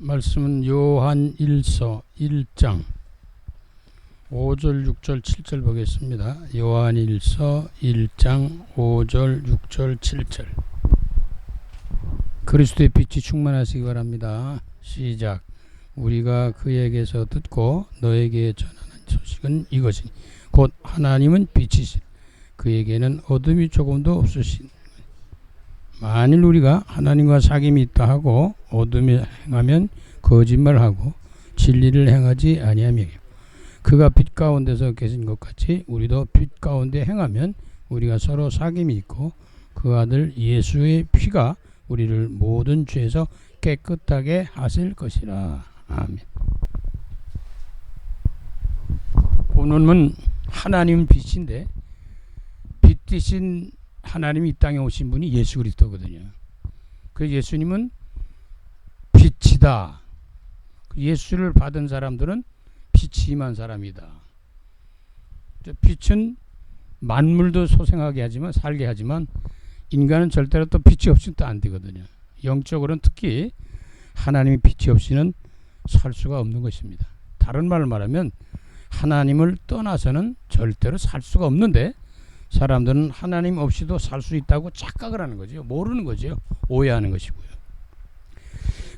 말씀은 요한 1서 1장 5절 6절 7절 보겠습니다. 요한 1서 1장 5절 6절 7절. 그리스도의 빛이 충만하시기 바랍니다. 시작. 우리가 그에게서 듣고 너에게 전하는 소식은 이것이니 곧 하나님은 빛이신 그에게는 어둠이 조금도 없으신. 만일 우리가 하나님과 사귐이 있다 하고 어둠에 행하면 거짓말하고 진리를 행하지 아니하며 그가 빛 가운데서 계신 것 같이 우리도 빛 가운데 행하면 우리가 서로 사귐이 있고 그 아들 예수의 피가 우리를 모든 죄에서 깨끗하게 하실 것이라. 아멘. 본문은 하나님 빛인데 빛 대신 하나님이 이 땅에 오신 분이 예수 그리스도거든요. 그 예수님은 빛이다. 예수를 받은 사람들은 빛이 임한 사람이다. 빛은 만물도 소생하게 하지만 살게 하지만 인간은 절대로 또 빛이 없이는 또 안 되거든요. 영적으로는 특히 하나님의 빛이 없이는 살 수가 없는 것입니다. 다른 말을 말하면 하나님을 떠나서는 절대로 살 수가 없는데 사람들은 하나님 없이도 살 수 있다고 착각을 하는 거죠. 모르는 거죠. 오해하는 것이고요.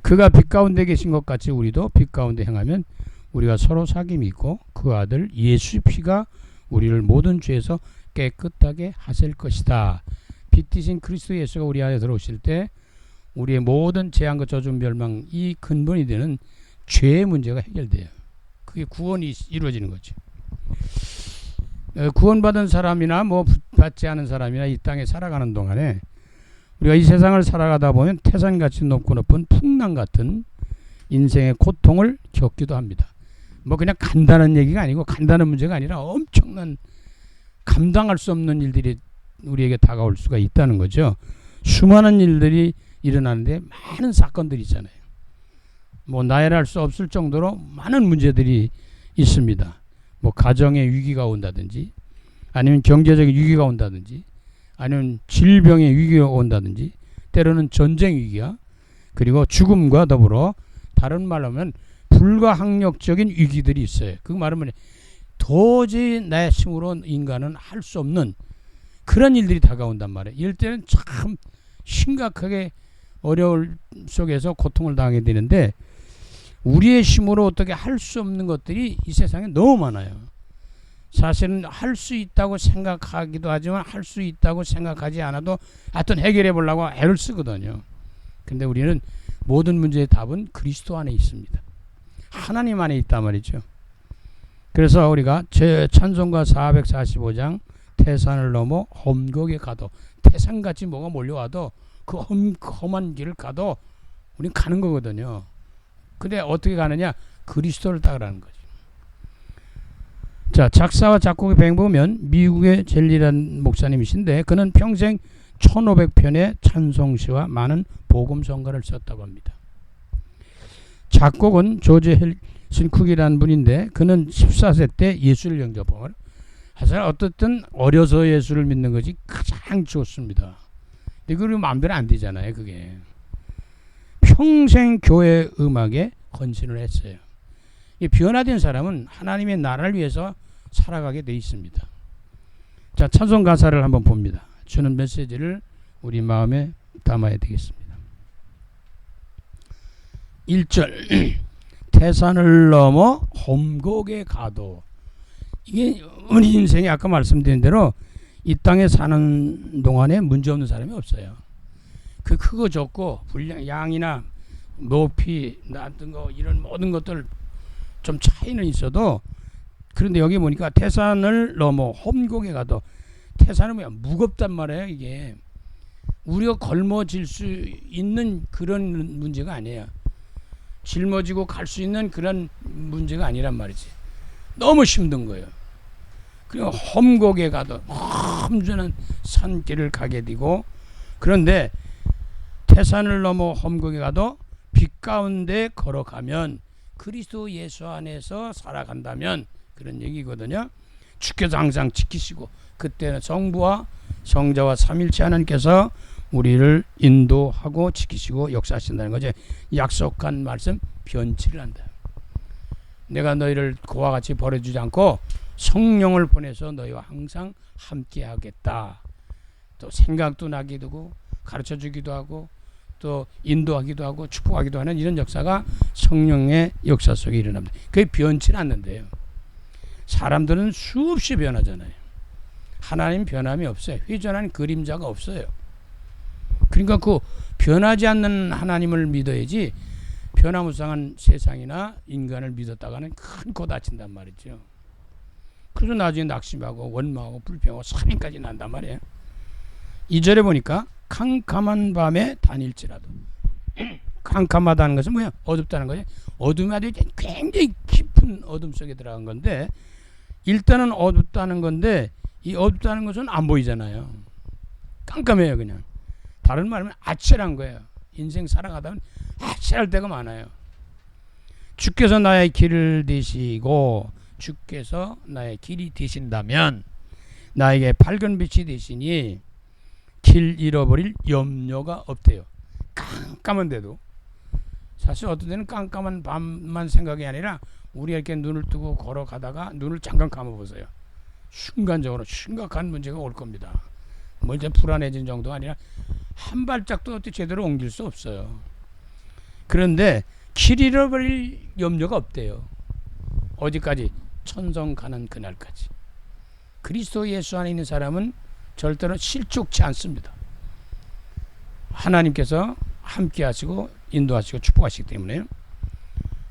그가 빛 가운데 계신 것 같이 우리도 빛 가운데 행하면 우리가 서로 사귐이 있고 그 아들 예수의 피가 우리를 모든 죄에서 깨끗하게 하실 것이다. 빛 대신 그리스도 예수가 우리 안에 들어오실 때 우리의 모든 재앙과 저주 멸망 이 근본이 되는 죄의 문제가 해결돼요. 그게 구원이 이루어지는 거죠. 구원받은 사람이나 뭐 받지 않은 사람이나 이 땅에 살아가는 동안에 우리가 이 세상을 살아가다 보면 태산같이 높고 높은 풍랑 같은 인생의 고통을 겪기도 합니다. 뭐 그냥 간단한 얘기가 아니고 간단한 문제가 아니라 엄청난 감당할 수 없는 일들이 우리에게 다가올 수가 있다는 거죠. 수많은 일들이 일어나는데 많은 사건들이 있잖아요. 뭐 나열할 수 없을 정도로 많은 문제들이 있습니다. 뭐 가정의 위기가 온다든지 아니면 경제적인 위기가 온다든지 아니면 질병의 위기가 온다든지 때로는 전쟁 위기야 그리고 죽음과 더불어 다른 말로 하면 불가항력적인 위기들이 있어요. 그 말은 도저히 내 힘으로 인간은 할 수 없는 그런 일들이 다가온단 말이에요. 이럴 때는 참 심각하게 어려움 속에서 고통을 당하게 되는데 우리의 힘으로 어떻게 할 수 없는 것들이 이 세상에 너무 많아요. 사실은 할 수 있다고 생각하기도 하지만 할 수 있다고 생각하지 않아도 하여튼 해결해 보려고 애를 쓰거든요. 근데 우리는 모든 문제의 답은 그리스도 안에 있습니다. 하나님 안에 있단 말이죠. 그래서 우리가 찬송가 445장 태산을 넘어 험곡에 가도 태산같이 뭐가 몰려와도 그 험한 길을 가도 우린 가는 거거든요. 근데 어떻게 가느냐? 그리스도를 따르라는 거죠. 자, 작사와 작곡의 배경 보면 미국의 젤리란 목사님이신데 그는 평생 1500편의 찬송시와 많은 복음성가를 썼다고 합니다. 작곡은 조지 헬슨 쿡이라는 분인데 그는 14세 때 예수를 영접하고 사실 어떻든 어려서 예수를 믿는 것이 가장 좋습니다. 근데 그게 마음대로 안 되잖아요. 그게. 평생 교회 음악에 헌신을 했어요. 이 변화된 사람은 하나님의 나라를 위해서 살아가게 돼 있습니다. 자, 찬송 가사를 한번 봅니다. 주는 메시지를 우리 마음에 담아야 되겠습니다. 1절 태산을 넘어 험곡에 가도 이게 우리 인생에 아까 말씀드린 대로 이 땅에 사는 동안에 문제없는 사람이 없어요. 그 크고 적고 분량 양이나 높이 낮은 거 이런 모든 것들 좀 차이는 있어도 그런데 여기 보니까 태산을 넘어 험곡에 가도 태산은 뭐야? 무겁단 말이에요. 이게 우리가 걸머질 수 있는 그런 문제가 아니에요. 짊어지고 갈 수 있는 그런 문제가 아니란 말이지. 너무 힘든 거예요. 그리고 험곡에 가도 험준한 산길을 가게 되고 그런데 태산을 넘어 험곡에 가도 빛 가운데 걸어가면 그리스도 예수 안에서 살아간다면 그런 얘기거든요. 주께서 항상 지키시고 그때는 성부와 성자와 삼일체 하나님께서 우리를 인도하고 지키시고 역사하신다는 거죠. 약속한 말씀 변치를 한다. 내가 너희를 그와 같이 버려주지 않고 성령을 보내서 너희와 항상 함께 하겠다. 또 생각도 나게 되고 가르쳐 주기도 하고 또 인도하기도 하고 축복하기도 하는 이런 역사가 성령의 역사 속에 일어납니다. 그게 변치 않는데요. 사람들은 수없이 변하잖아요. 하나님 변함이 없어요. 회전한 그림자가 없어요. 그러니까 그 변하지 않는 하나님을 믿어야지 변화무쌍한 세상이나 인간을 믿었다가는 큰 코 다친단 말이죠. 그래서 나중에 낙심하고 원망하고 불평하고 살인까지 난단 말이에요. 2절에 보니까 캄캄한 밤에 다닐지라도. 캄캄하다는 것은 뭐야? 어둡다는 거죠. 어둠이 아주 굉장히 깊은 어둠 속에 들어간 건데, 일단은 어둡다는 건데 이 어둡다는 것은 안 보이잖아요. 깜깜해요. 그냥 다른 말하면 아찔한 거예요. 인생 살아가다 보면 아찔할 때가 많아요. 주께서 나의 길을 되시고 주께서 나의 길이 되신다면 나에게 밝은 빛이 되시니 길 잃어버릴 염려가 없대요. 깜깜한데도. 사실 어떤 때는 깜깜한 밤만 생각이 아니라 우리가 이렇게 눈을 뜨고 걸어가다가 눈을 잠깐 감아보세요. 순간적으로 심각한 문제가 올 겁니다. 뭐 이제 불안해진 정도가 아니라 한 발짝도 어떻게 제대로 옮길 수 없어요. 그런데 길 잃어버릴 염려가 없대요. 어디까지? 천성 가는 그날까지. 그리스도 예수 안에 있는 사람은 절대로 실족치 않습니다. 하나님께서 함께 하시고 인도하시고 축복하시기 때문에요.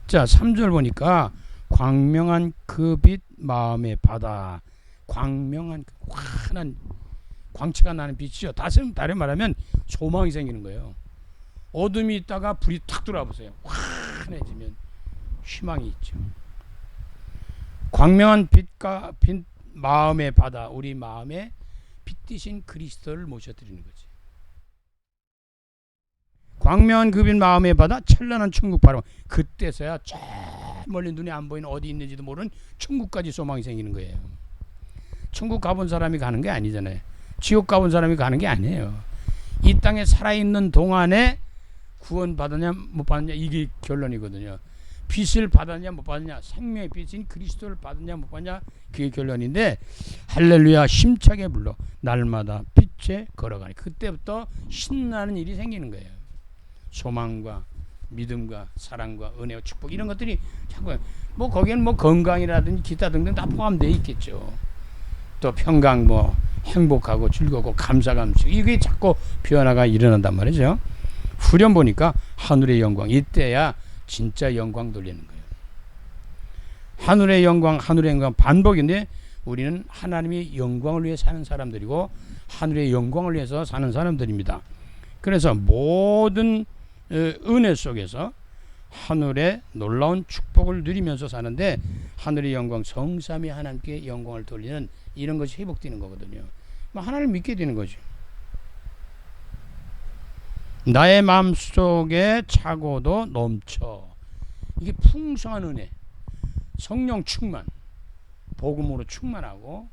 자, 3절 보니까 광명한 그 빛 마음의 바다. 광명한 환한 광채가 나는 빛이죠. 다른 말하면 소망이 생기는 거예요. 어둠이 있다가 불이 탁 들어와 보세요. 환해지면 희망이 있죠. 광명한 빛과 빛 마음의 바다. 우리 마음에 빛이신 그리스도를 모셔드리는 거지. 광명한 그 빛 마음의 바다, 찬란한 천국 바로. 그때서야 저 멀리 눈에 안 보이는 어디 있는지도 모르는 천국까지 소망이 생기는 거예요. 천국 가본 사람이 가는 게 아니잖아요. 지옥 가본 사람이 가는 게 아니에요. 이 땅에 살아있는 동안에 구원 받았냐 못 받았냐 이게 결론이거든요. 빛을 받았냐 못 받았냐, 생명의 빛인 그리스도를 받았냐 못 받았냐 그게 결론인데, 할렐루야 힘차게 불러 날마다 빛에 걸어가니 그때부터 신나는 일이 생기는 거예요. 소망과 믿음과 사랑과 은혜와 축복 이런 것들이 자꾸 뭐 거기에는 뭐 건강이라든지 기타 등등 다 포함되어 있겠죠. 또 평강 뭐 행복하고 즐겁고 감사감식 이게 자꾸 변화가 일어난단 말이죠. 후렴 보니까 하늘의 영광. 이때야 진짜 영광 돌리는 거예요. 하늘의 영광 반복인데 우리는 하나님의 영광을 위해 사는 사람들이고 하늘의 영광을 위해서 사는 사람들입니다. 그래서 모든 은혜 속에서 하늘의 놀라운 축복을 누리면서 사는데 하늘의 영광, 성삼위 하나님께 영광을 돌리는 이런 것이 회복되는 거거든요. 하나님을 믿게 되는 거죠. 나의 마음속에 차고도 넘쳐. 이게 풍성한 은혜, 성령 충만, 복음으로 충만하고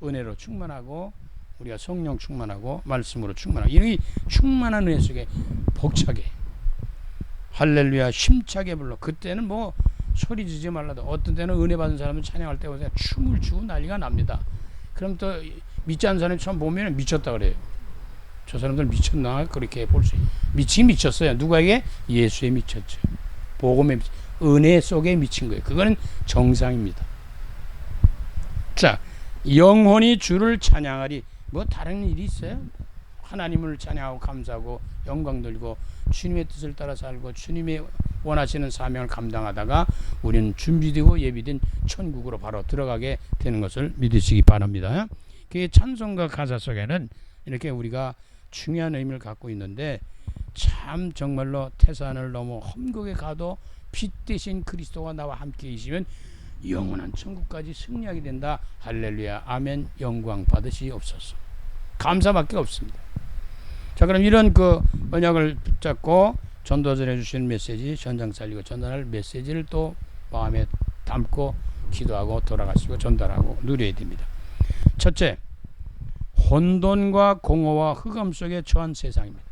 은혜로 충만하고 우리가 성령 충만하고 말씀으로 충만하고 이 충만한 은혜 속에 벅차게 할렐루야 힘차게 불러. 그때는 뭐 소리 지지 말라도 어떤 때는 은혜 받은 사람은 찬양할 때 보세요. 춤을 추고 난리가 납니다. 그럼 또 믿지 않는 사람이 처음 보면 미쳤다 그래요. 저 사람들 미쳤나 그렇게 볼 수 있어요. 미쳤어요. 누구에게? 예수에 미쳤죠. 복음에 은혜 속에 미친 거예요. 그거는 정상입니다. 자, 영혼이 주를 찬양하리. 뭐 다른 일이 있어요? 하나님을 찬양하고 감사하고 영광 돌리고 주님의 뜻을 따라 살고 주님의 원하시는 사명을 감당하다가 우리는 준비되고 예비된 천국으로 바로 들어가게 되는 것을 믿으시기 바랍니다. 그 찬송가 가사 속에는 이렇게 우리가 중요한 의미를 갖고 있는데, 참 정말로 태산을 넘어 험곡에 가도 빛 대신 그리스도가 나와 함께 계시면 영원한 천국까지 승리하게 된다. 할렐루야 아멘. 영광 받으시옵소서. 감사밖에 없습니다. 자, 그럼 이런 그 언약을 붙잡고 전도전해 주시는 메시지, 전장 살리고 전달할 메시지를 또 마음에 담고 기도하고 돌아가시고 전달하고 누려야 됩니다. 첫째, 혼돈과 공허와 흑암 속에 처한 세상입니다.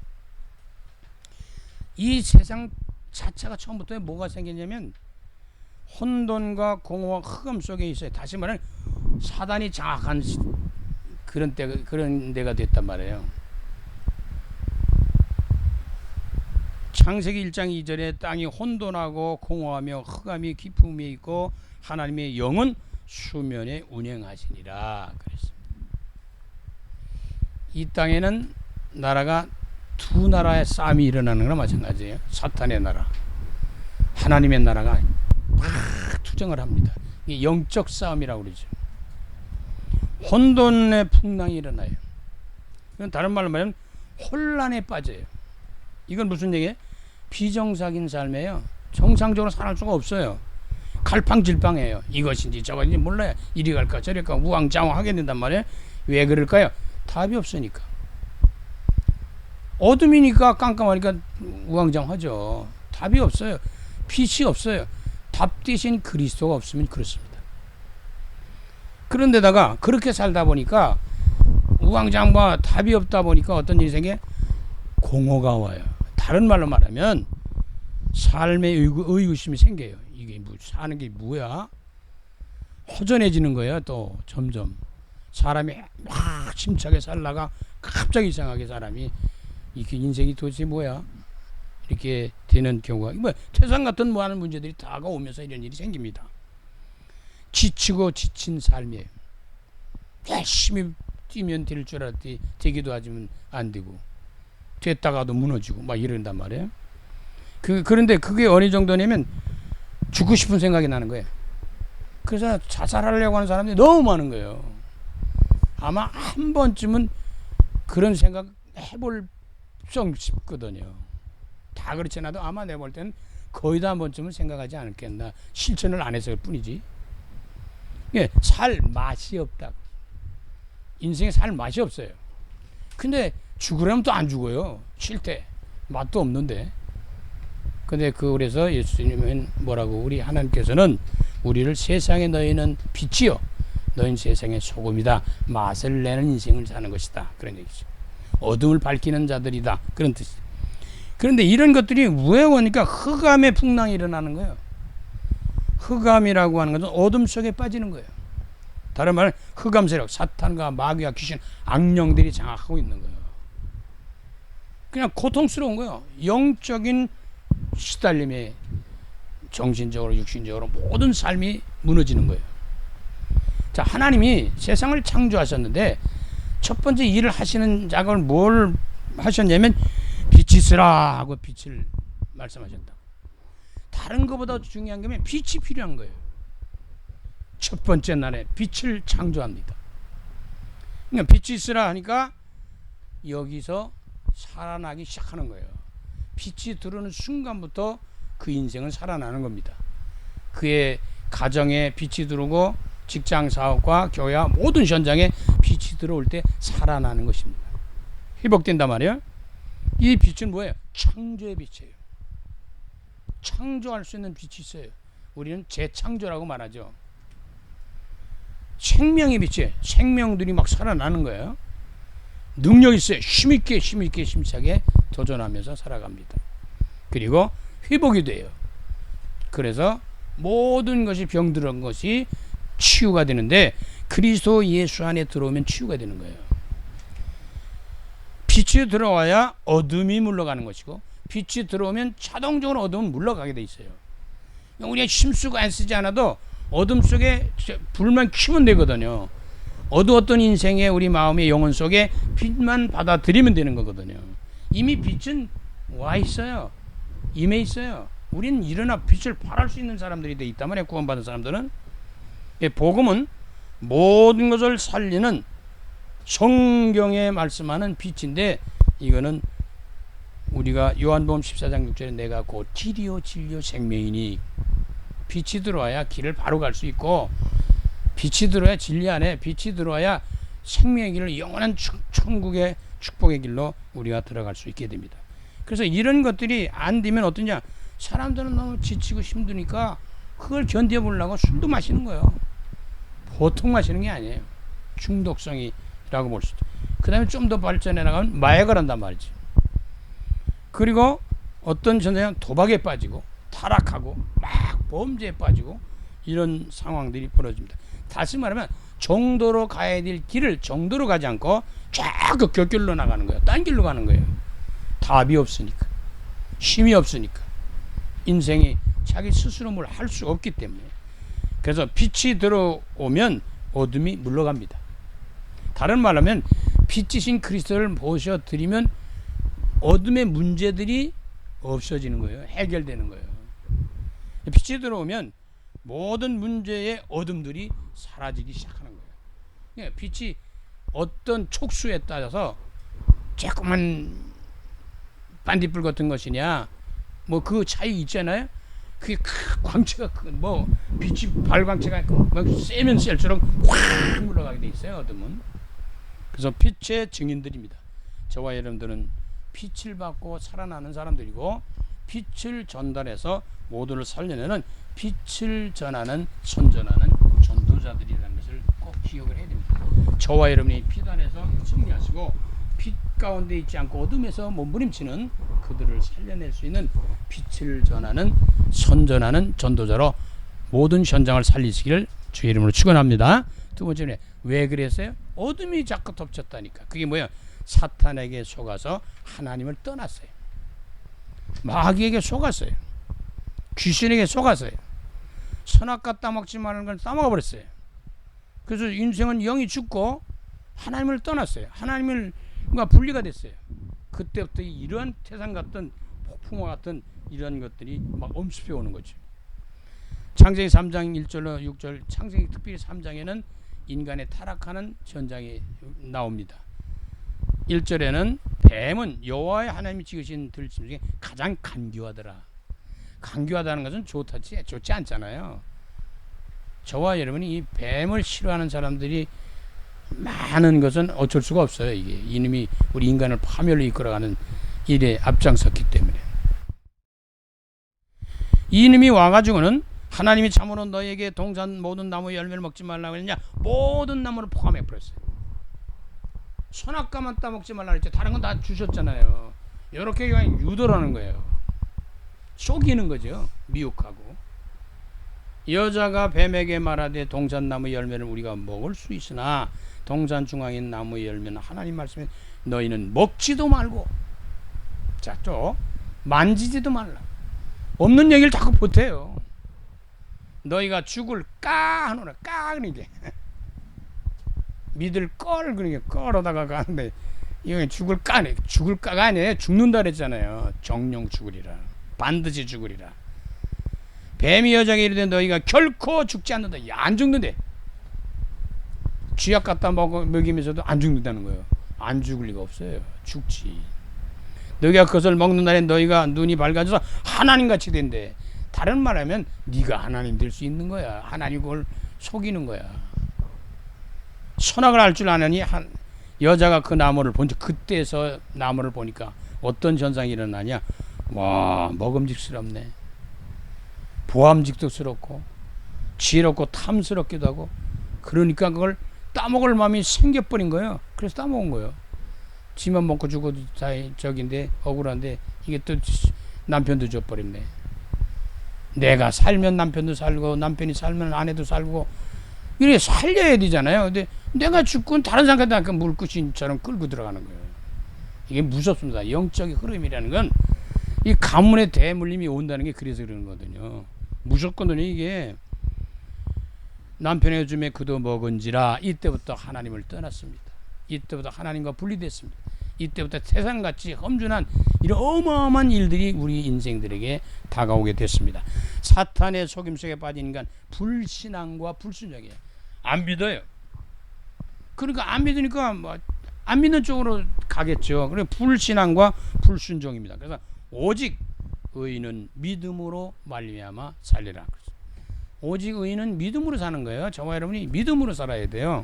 이 세상 자체가 처음부터 뭐가 생겼냐면 혼돈과 공허와 흑암 속에 있어요. 다시 말하면 사단이 장악한 그런 데가 됐단 말이에요. 창세기 1장 2절에 땅이 혼돈하고 공허하며 흑암이 깊음에 있고 하나님의 영은 수면에 운행하시니라 그랬습니다. 이 땅에는 나라가 두 나라의 싸움이 일어나는 거나 마찬가지예요. 사탄의 나라, 하나님의 나라가 막 투쟁을 합니다. 이게 영적 싸움이라고 그러죠. 혼돈의 풍랑이 일어나요. 다른 말로 말하면 혼란에 빠져요. 이건 무슨 얘기예요? 비정상인 삶이에요. 정상적으로 살 수가 없어요. 갈팡질팡해요. 이것인지 저것인지 몰라요. 이리 갈까 저리 갈까 우왕좌왕하게 된단 말이에요. 왜 그럴까요? 답이 없으니까. 어둠이니까 깜깜하니까 우왕좌왕하죠. 답이 없어요. 빛이 없어요. 답 대신 그리스도가 없으면 그렇습니다. 그런데다가 그렇게 살다 보니까 우왕좌왕과 답이 없다 보니까 어떤 일이 생겨? 공허가 와요. 다른 말로 말하면 삶의 의구심이 생겨요. 이게 사는 게 뭐야? 허전해지는 거예요. 또 점점 사람이 막 침착하게 살다가 갑자기 이상하게 사람이 이렇게 인생이 도대체 뭐야? 이렇게 되는 경우가 태산 같은 많은 문제들이 다가오면서 이런 일이 생깁니다. 지치고 지친 삶이에요. 열심히 뛰면 될 줄 알았더니 되기도 하지만 안 되고 됐다가도 무너지고 막 이런단 말이에요. 그런데 그게 어느 정도냐면 죽고 싶은 생각이 나는 거예요. 그래서 자살하려고 하는 사람들이 너무 많은 거예요. 아마 한 번쯤은 그런 생각 해볼 좀 싶거든요. 다 그렇지 않아도 아마 내가 볼 때는 거의 다 한 번쯤은 생각하지 않겠나. 실천을 안 해서일 뿐이지. 예, 살 맛이 없다. 인생에 살 맛이 없어요. 근데 죽으려면 또 안 죽어요. 싫대. 맛도 없는데. 근데 그래서 예수님은 뭐라고 우리 하나님께서는 우리를 세상에 너희는 빛이요 너희는 세상의 소금이다. 맛을 내는 인생을 사는 것이다. 그런 얘기죠. 어둠을 밝히는 자들이다. 그런 뜻이죠. 그런데 이런 것들이 왜 오니까 흑암의 풍랑이 일어나는 거예요. 흑암이라고 하는 것은 어둠 속에 빠지는 거예요. 다른 말은 흑암 세력, 사탄과 마귀와 귀신, 악령들이 장악하고 있는 거예요. 그냥 고통스러운 거예요. 영적인 시달림에 정신적으로 육신적으로 모든 삶이 무너지는 거예요. 자, 하나님이 세상을 창조하셨는데 첫 번째 일을 하시는 작업을 뭘 하셨냐면 빛이 있으라 하고 빛을 말씀하셨다. 다른 것보다 중요한 게 빛이 필요한 거예요. 첫 번째 날에 빛을 창조합니다. 그러니까 빛이 있으라 하니까 여기서 살아나기 시작하는 거예요. 빛이 들어오는 순간부터 그 인생은 살아나는 겁니다. 그의 가정에 빛이 들어오고 직장 사업과 교회와 모든 현장에 빛이 들어올 때 살아나는 것입니다. 회복된단 말이에요. 이 빛은 뭐예요? 창조의 빛이에요. 창조할 수 있는 빛이 있어요. 우리는 재창조라고 말하죠. 생명의 빛이에요. 생명들이 막 살아나는 거예요. 능력이 있어요. 힘있게 힘차게 도전하면서 살아갑니다. 그리고 회복이 돼요. 그래서 모든 것이 병들은 것이 치유가 되는데 그리스도 예수 안에 들어오면 치유가 되는 거예요. 빛이 들어와야 어둠이 물러가는 것이고 빛이 들어오면 자동적으로 어둠은 물러가게 돼 있어요. 우리가 힘쓰고 애쓰지 않아도 어둠 속에 불만 켜면 되거든요. 어두웠던 인생의 우리 마음의 영혼 속에 빛만 받아들이면 되는 거거든요. 이미 빛은 와 있어요. 임해 있어요. 우리는 일어나 빛을 발할 수 있는 사람들이 돼 있단 말이에요. 구원받은 사람들은. 복음은 모든 것을 살리는 성경에 말씀하는 빛인데 이거는 우리가 요한복음 14장 6절에 내가 곧 길이요 진리요 생명이니 빛이 들어와야 길을 바로 갈 수 있고 빛이 들어야 진리 안에 빛이 들어와야 생명의 길을 영원한 천국의 축복의 길로 우리가 들어갈 수 있게 됩니다. 그래서 이런 것들이 안 되면 어떠냐? 사람들은 너무 지치고 힘드니까 그걸 견뎌보려고 술도 마시는 거예요. 보통 마시는 게 아니에요. 중독성이라고 볼 수 있죠. 그 다음에 좀 더 발전해 나가면 마약을 한단 말이지. 그리고 어떤 전쟁은 도박에 빠지고 타락하고 막 범죄에 빠지고 이런 상황들이 벌어집니다. 다시 말하면 정도로 가야 될 길을 정도로 가지 않고 자꾸 곁길로 나가는 거예요. 딴 길로 가는 거예요. 답이 없으니까, 힘이 없으니까, 인생이 자기 스스로 뭘 할 수 없기 때문에. 그래서 빛이 들어오면 어둠이 물러갑니다. 다른 말로 하면 빛이신 그리스도를 모셔드리면 어둠의 문제들이 없어지는 거예요. 해결되는 거예요. 빛이 들어오면 모든 문제의 어둠들이 사라지기 시작하는 거예요. 빛이 어떤 촉수에 따라서 조그만 반딧불 같은 것이냐 뭐 그 차이 있잖아요. 그게 광채가 뭐 빛이 발광체가 막 세면 셀수록 확 물러가게 돼 있어요. 어둠은. 그래서 빛의 증인들입니다. 저와 여러분들은 빛을 받고 살아나는 사람들이고 빛을 전달해서 모두를 살려내는 빛을 전하는 선전하는 전도자들이라는 것을 꼭 기억을 해야 됩니다. 저와 여러분이 빛 안에서 승리하시고 빛 가운데 있지 않고 어둠에서 몸부림치는 그들을 살려낼 수 있는 빛을 전하는 선전하는 전도자로 모든 현장을 살리시기를 주의 이름으로 축원합니다. 두 번째는 왜 그랬어요? 어둠이 자꾸 덮쳤다니까. 그게 뭐야? 사탄에게 속아서 하나님을 떠났어요. 마귀에게 속았어요. 귀신에게 속았어요. 선악과 따먹지 말라는 걸 따먹어 버렸어요. 그래서 인생은 영이 죽고 하나님을 떠났어요. 하나님과 분리가 됐어요. 그때부터 이러한 태산 같은 폭풍과 같은 이런 것들이 막 엄습해 오는 거죠. 창세기 3장 1절로 6절, 창세기 특별히 3장에는 인간의 타락하는 현장이 나옵니다. 1절에는 뱀은 여호와의 하나님이 지으신 들짐 중에 가장 간교하더라. 간교하다는 것은 좋지 않잖아요. 저와 여러분이 이 뱀을 싫어하는 사람들이 많은 것은 어쩔 수가 없어요. 이게 이놈이 우리 인간을 파멸로 이끌어가는 일에 앞장섰기 때문에. 이놈이 와가지고는 하나님이 참으로 너에게 동산 모든 나무 열매를 먹지 말라고 했냐? 모든 나무를 포함해 버렸어요. 선악과만 따먹지 말라 그랬죠. 다른 건 다 주셨잖아요. 이렇게 그냥 유도라는 거예요. 속이는 거죠. 미혹하고. 여자가 뱀에게 말하되 동산나무 열매를 우리가 먹을 수 있으나 동산 중앙에 있는 나무 열매는 하나님 말씀에 너희는 먹지도 말고, 자, 또 만지지도 말라. 없는 얘기를 자꾸 보태요. 너희가 죽을까 하노라. 까 그러게. 믿을 걸 그러게 걸어다가 가는데 이거 죽을까가 아니에요. 죽는다 그랬잖아요. 정령 죽으리라. 반드시 죽으리라. 뱀이 여자에게 이르되 너희가 결코 죽지 않는다. 안 죽는데. 쥐약 갖다 먹이면서도 안 죽는다는 거예요. 안 죽을 리가 없어요. 죽지. 너희가 그것을 먹는 날에 너희가 눈이 밝아져서 하나님같이 된대. 다른 말하면 네가 하나님 될 수 있는 거야. 하나님 그걸 속이는 거야. 선악을 알 줄 아느니 여자가 그 나무를 본즉 그때서 나무를 보니까 어떤 현상이 일어나냐. 와, 먹음직스럽네. 보암직스럽고 지혜롭고 탐스럽기도 하고. 그러니까 그걸 따먹을 마음이 생겨버린 거예요. 그래서 따먹은 거예요. 지만 먹고 죽어도 다 저긴데 억울한데 이게 또 남편도 줘버렸네. 내가 살면 남편도 살고 남편이 살면 아내도 살고 이렇게 살려야 되잖아요. 근데 내가 죽고 다른 사람한테 물끝처럼 끌고 들어가는 거예요. 이게 무섭습니다. 영적인 흐름이라는 건 이 가문의 대물림이 온다는 게 그래서 그러는 거거든요. 무섭거든요. 이게 남편의 줌에 그도 먹은지라 이때부터 하나님을 떠났습니다. 이때부터 하나님과 분리됐습니다. 이때부터 세상같이 험준한 이런 어마어마한 일들이 우리 인생들에게 다가오게 됐습니다. 사탄의 속임 속에 빠진 인간 불신앙과 불순종이에요. 안 믿어요. 그러니까 안 믿으니까 뭐 안 믿는 쪽으로 가겠죠. 그래 불신앙과 불순종입니다. 그래서 오직 의인은 믿음으로 말미암아 살리라. 오직 의인은 믿음으로 사는 거예요. 저와 여러분이 믿음으로 살아야 돼요.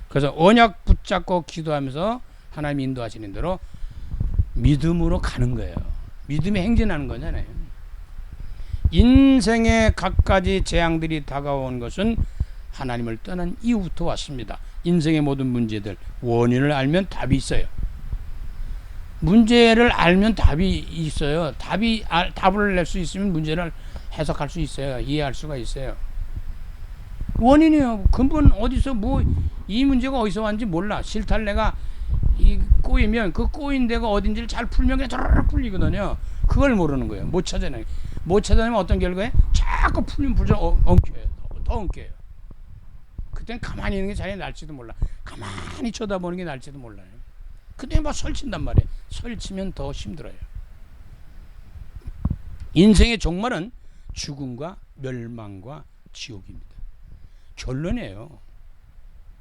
그래서 언약 붙잡고 기도하면서 하나님 인도하시는 대로 믿음으로 가는 거예요. 믿음이 행진하는 거잖아요. 인생의 갖가지 재앙들이 다가온 것은 하나님을 떠난 이후부터 왔습니다. 인생의 모든 문제들 원인을 알면 답이 있어요. 문제를 알면 답이 있어요. 답을 낼 수 있으면 문제를 해석할 수 있어요. 이해할 수가 있어요. 원인이요. 근본 어디서 이 문제가 어디서 왔는지 몰라. 실타를 내가 꼬이면 그 꼬인 데가 어딘지를 잘 풀면 그냥 저르르 풀리거든요. 그걸 모르는 거예요. 못 찾아내면 어떤 결과에 자꾸 풀면 엉켜요. 더 엉켜요. 그때는 가만히 있는 게 자기가 날지도 몰라. 가만히 쳐다보는 게 날지도 몰라요. 그때 막 설친단 말이에요. 설치면 더 힘들어요. 인생의 종말은 죽음과 멸망과 지옥입니다. 결론이에요.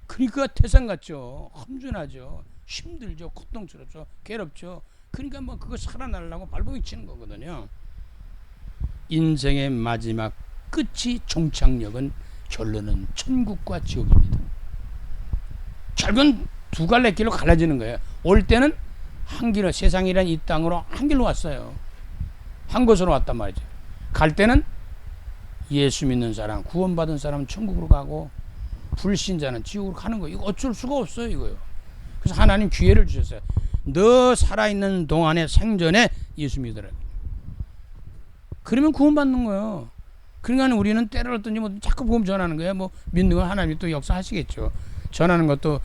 그러니까 태산 같죠. 험준하죠. 힘들죠. 고통스럽죠. 괴롭죠. 그러니까 그거 살아나려고 발버둥 치는 거거든요. 인생의 마지막 끝이 종착역은 결론은 천국과 지옥입니다. 결국은 두 갈래 길로 갈라지는 거예요. 올 때는 한 길로, 세상이란 이 땅으로 한 길로 왔어요. 한 곳으로 왔단 말이죠. 갈 때는 예수 믿는 사람, 구원받은 사람은 천국으로 가고 불신자는 지옥으로 가는 거예요. 이거 어쩔 수가 없어요, 이거요. 그래서 하나님 기회를 주셨어요. 너 살아있는 동안에 생전에 예수 믿으라. 그러면 구원받는 거예요. 그러니까 우리는 때를 얻든지 자꾸 복음 전하는 거예요. 믿는 건 하나님이 또 역사하시겠죠. 전하는 것도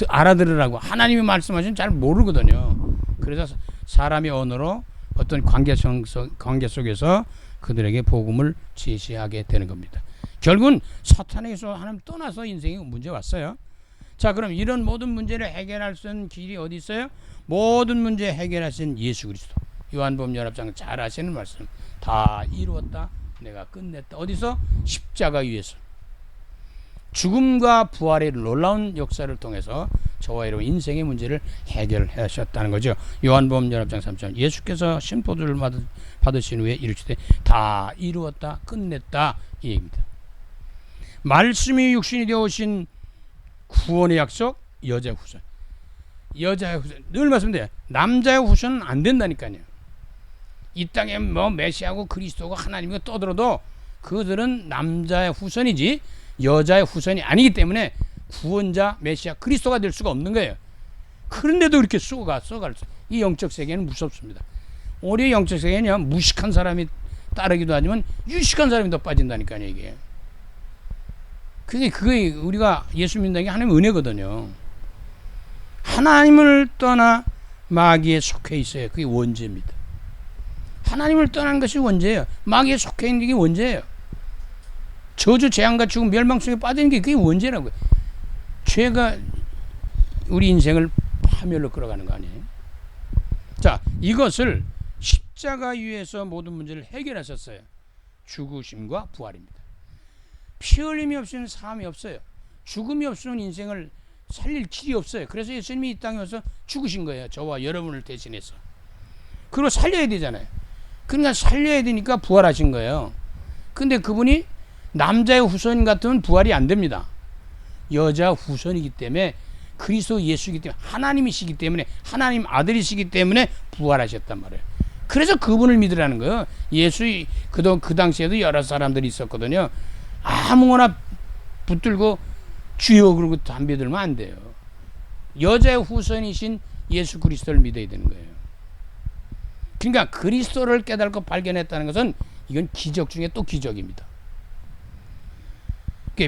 알아들으라고. 하나님이 말씀하시면 잘 모르거든요. 그래서 사람의 언어로 어떤 관계 속에서 그들에게 복음을 제시하게 되는 겁니다. 결국은 사탄에게서 하나님 떠나서 인생에 문제 왔어요. 자, 그럼 이런 모든 문제를 해결할 수 있는 길이 어디 있어요? 모든 문제 해결하신 예수 그리스도. 요한복음 19장 잘 아시는 말씀. 다 이루었다. 내가 끝냈다. 어디서? 십자가 위에서. 죽음과 부활의 놀라운 역사를 통해서 저와 여러분 인생의 문제를 해결하셨다는 거죠. 요한복음 19장 3절. 예수께서 심포도를 받으신 후에 이르시되 다 이루었다. 끝냈다. 이 얘기입니다. 말씀이 육신이 되어 오신 구원의 약속, 여자의 후손. 여자의 후손. 늘 말씀드려요. 남자의 후손은 안 된다니까요. 이 땅에 메시아고 그리스도고 하나님이 떠들어도 그들은 남자의 후손이지 여자의 후손이 아니기 때문에 구원자 메시아 그리스도가 될 수가 없는 거예요. 그런데도 이렇게 쏘갈 이 영적 세계는 무섭습니다. 우리 영적 세계는 무식한 사람이 따르기도 하지만 유식한 사람이 더 빠진다니까요, 이게. 그게 우리가 예수 믿는 게 하나님의 은혜거든요. 하나님을 떠나 마귀에 속해 있어요. 그게 원죄입니다. 하나님을 떠난 것이 원죄예요. 마귀에 속해 있는 게 원죄예요. 저주, 재앙과 죽음, 멸망 속에 빠지는 게 그게 원죄라고요. 죄가 우리 인생을 파멸로 끌어가는 거 아니에요? 자, 이것을 십자가 위에서 모든 문제를 해결하셨어요. 죽으심과 부활입니다. 피 흘림이 없이는 삶이 없어요. 죽음이 없으면 인생을 살릴 길이 없어요. 그래서 예수님이 이 땅에 와서 죽으신 거예요. 저와 여러분을 대신해서. 그리고 살려야 되잖아요. 그러니까 살려야 되니까 부활하신 거예요. 근데 그분이 남자의 후손 같으면 부활이 안 됩니다. 여자 후손이기 때문에 그리스도 예수이기 때문에 하나님이시기 때문에 하나님 아들이시기 때문에 부활하셨단 말이에요. 그래서 그분을 믿으라는 거예요. 그 당시에도 여러 사람들이 있었거든요. 아무거나 붙들고 주여 그러고 담배 들면 안 돼요. 여자의 후손이신 예수 그리스도를 믿어야 되는 거예요. 그러니까 그리스도를 깨닫고 발견했다는 것은 이건 기적 중에 또 기적입니다.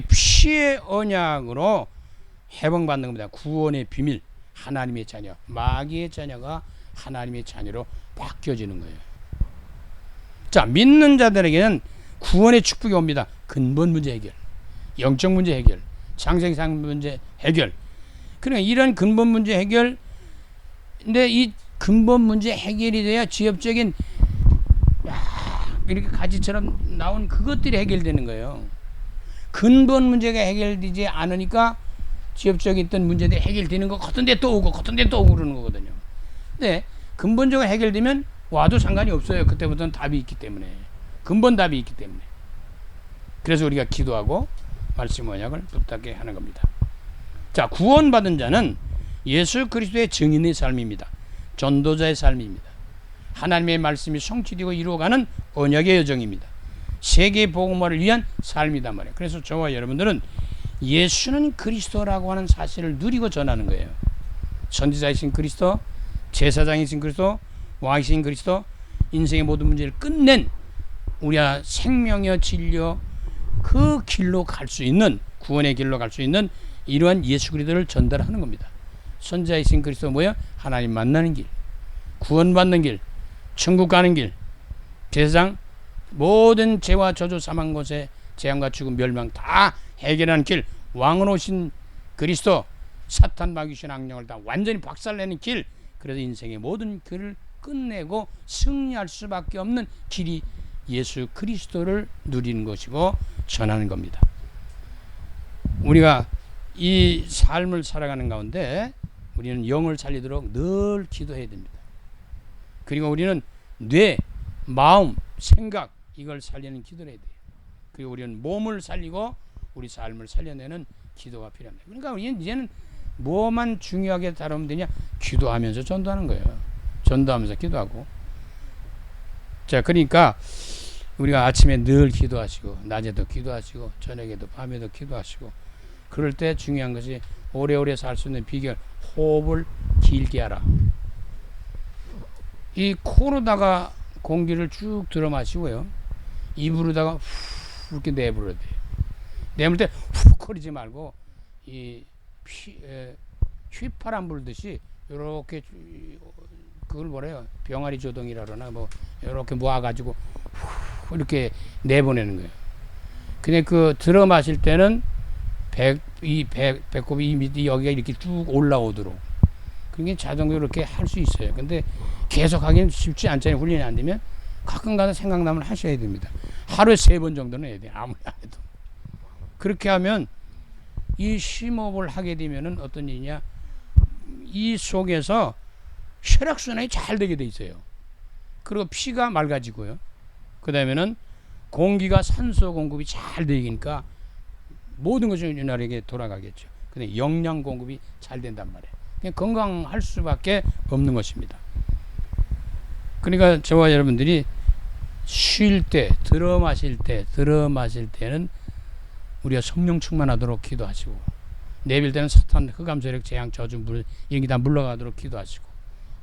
피의 언약으로 해방받는 겁니다. 구원의 비밀, 하나님의 자녀, 마귀의 자녀가 하나님의 자녀로 바뀌어지는 거예요. 자, 믿는 자들에게는 구원의 축복이 옵니다. 근본 문제 해결, 영적 문제 해결, 창세상 문제 해결. 그러니까 이런 근본 문제 해결, 근데 이 근본 문제 해결이 돼야 지엽적인 이렇게 가지처럼 나온 그것들이 해결되는 거예요. 근본 문제가 해결되지 않으니까 지엽적인 어떤 문제들이 해결되는 거 같은 데 또 오고 같은 데 또 오고 그러는 거거든요. 근데 근본적으로 해결되면 와도 상관이 없어요. 그때부터는 답이 있기 때문에. 근본 답이 있기 때문에. 그래서 우리가 기도하고 말씀 언약을 붙잡게 하는 겁니다. 자, 구원받은 자는 예수 그리스도의 증인의 삶입니다. 전도자의 삶입니다. 하나님의 말씀이 성취되고 이루어가는 언약의 여정입니다. 세계 복음화를 위한 삶이단 말이에요. 그래서 저와 여러분들은 예수는 그리스도라고 하는 사실을 누리고 전하는 거예요. 선지자이신 그리스도, 제사장이신 그리스도, 왕이신 그리스도, 인생의 모든 문제를 끝낸 우리가 생명이여 진리여 그 길로 갈 수 있는, 구원의 길로 갈 수 있는 이러한 예수 그리스도를 전달하는 겁니다. 선지자이신 그리스도 뭐야? 하나님 만나는 길, 구원받는 길, 천국 가는 길, 제사장 모든 죄와 저주 사망 곳에 재앙과 죽음 멸망 다 해결하는 길, 왕으로 오신 그리스도, 사탄 마귀신 악령을 다 완전히 박살내는 길, 그래서 인생의 모든 길을 끝내고 승리할 수밖에 없는 길이 예수 그리스도를 누리는 것이고 전하는 겁니다. 우리가 이 삶을 살아가는 가운데 우리는 영을 살리도록 늘 기도해야 됩니다. 그리고 우리는 뇌, 마음, 생각 이걸 살리는 기도를 해야 돼요. 그리고 우리는 몸을 살리고 우리 삶을 살려내는 기도가 필요합니다. 그러니까 우리는 이제는 뭐만 중요하게 다루면 되냐? 기도하면서 전도하는 거예요. 전도하면서 기도하고. 자, 그러니까 우리가 아침에 늘 기도하시고 낮에도 기도하시고 저녁에도 밤에도 기도하시고, 그럴 때 중요한 것이 오래오래 살 수 있는 비결, 호흡을 길게 하라. 이 코로다가 공기를 쭉 들어 마시고요, 입으로다가 후 이렇게 내버려야 돼요. 내물 때 훅 거리지 말고 이 휘파람 불듯이 요렇게, 그걸 뭐래요? 병아리 조동이라 그러나 뭐 요렇게 모아가지고 후 이렇게 내보내는 거예요. 근데 그 들어 마실 때는 배꼽이 밑에 여기가 이렇게 쭉 올라오도록, 그게 자동으로 이렇게 할 수 있어요. 근데 계속 하기는 쉽지 않잖아요. 훈련이 안 되면 가끔가다 생각나면 하셔야 됩니다. 하루에 3번 정도는 해야 돼요. 아무리 안 해도. 그렇게 하면 이 심호흡을 하게 되면은 어떤 일이냐, 이 속에서 혈액순환이 잘 되게 돼 있어요. 그리고 피가 맑아지고요. 그 다음에는 공기가 산소 공급이 잘 되니까 모든 것이 우리나라에게 돌아가겠죠. 근데 영양 공급이 잘 된단 말이에요. 그냥 건강할 수밖에 없는 것입니다. 그러니까 저와 여러분들이 쉴 때, 들어 마실 때는 우리가 성령 충만하도록 기도하시고, 내빌 때는 사탄, 흑암 세력, 재앙, 저주, 여기 다 물러가도록 기도하시고,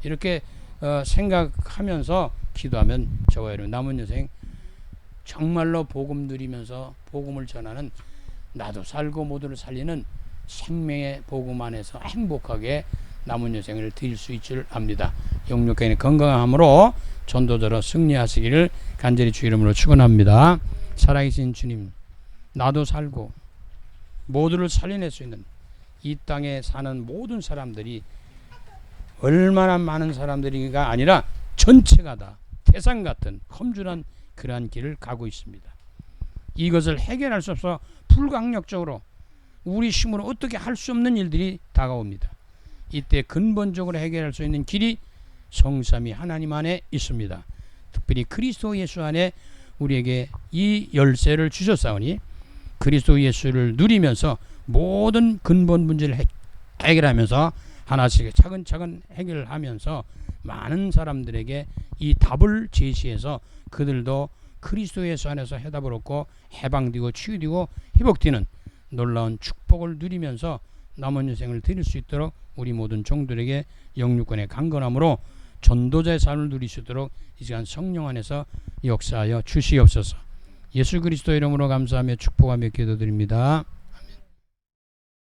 이렇게 생각하면서 기도하면 저와 여러분 남은 여생 정말로 복음 누리면서 복음을 전하는, 나도 살고 모두를 살리는 생명의 복음 안에서 행복하게 남은 여생을 드릴 수 있을 압니다. 영육간의 건강함으로 전도자로 승리하시기를 간절히 주 이름으로 축원합니다. 살아계신 주님, 나도 살고 모두를 살려낼 수 있는 이 땅에 사는 모든 사람들이 얼마나 많은 사람들이가 아니라 전체가 다 태산 같은 험준한 그러한 길을 가고 있습니다. 이것을 해결할 수 없어 불가항력적으로 우리 힘으로 어떻게 할 수 없는 일들이 다가옵니다. 이때 근본적으로 해결할 수 있는 길이 성삼위 하나님 안에 있습니다. 특별히 그리스도 예수 안에 우리에게 이 열쇠를 주셨사오니 그리스도 예수를 누리면서 모든 근본 문제를 해결하면서 하나씩 차근차근 해결하면서 많은 사람들에게 이 답을 제시해서 그들도 그리스도 예수 안에서 해답을 얻고 해방되고 치유되고 회복되는 놀라운 축복을 누리면서 남은 인생을 드릴 수 있도록 우리 모든 종들에게 영육간의 강건함으로 전도자의 삶을 누릴 수 있도록 이 시간 성령 안에서 역사하여 주시옵소서. 예수 그리스도 이름으로 감사하며 축복하며 기도드립니다.